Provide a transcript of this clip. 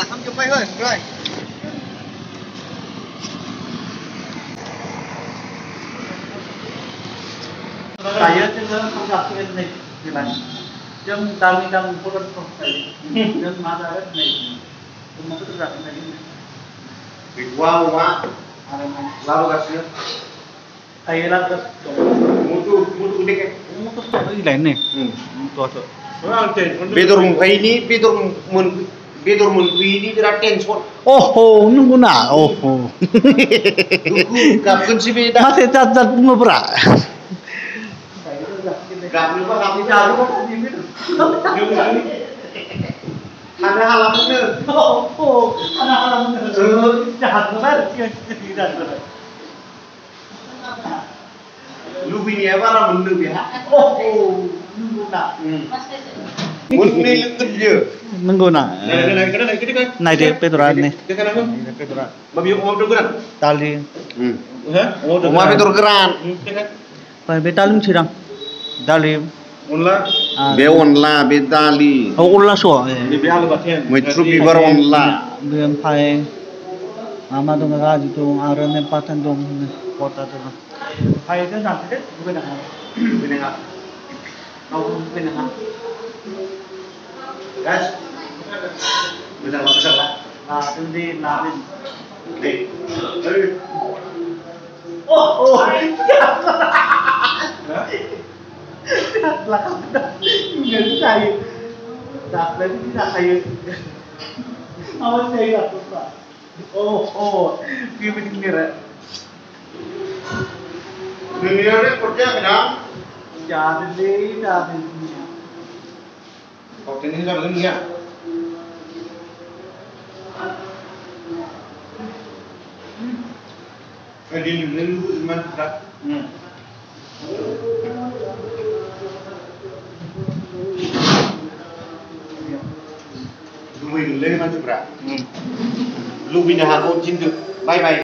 Thăm chụp bay hơi rồi. Saya không gặp cái này thì bạn jam kami kami pun không thấy jam mana ada này cuma itu berarti này Wow, wow. Lalu kasih. ayo lah terus Mutu gede kan? ini lain nih tuh tuh Bedor ini bedor mun ini tidak tension. oh nunggu na oh Kapkan si beda. masih cacat ngobra Gak lupa kamu jago. Ada halaman nih. oh anak jahat banget tidak Lu bini apa orang mendu ya? oh nunggu na Mun ini lutut je. nunggu na Kan? này để Petra nih Kan apa? Babi mau dogeran. tali Hah? Mau bedor geran. phải betalum sirang dalim Unla. Be onla be dali. oh ulah so Be alu bathen. Metru bibar onla. biar pai ama dong gaji tuh arane patan dong kota tuh pai itu nanti deh bukan apa Bini ngap. mau bukan apa Guys. Besar lah. nah itu di narin Di. oh belakang nggak saya tak lagi tidak saya awas saya nggak lupa oh gimana nih Dunia ni kerja kadang. jangan deh jangan Kau ini kan dunia. Jadi ni lu man tak. Lu mình lên man tu berat. Lu bina aku cinta. Bye bye.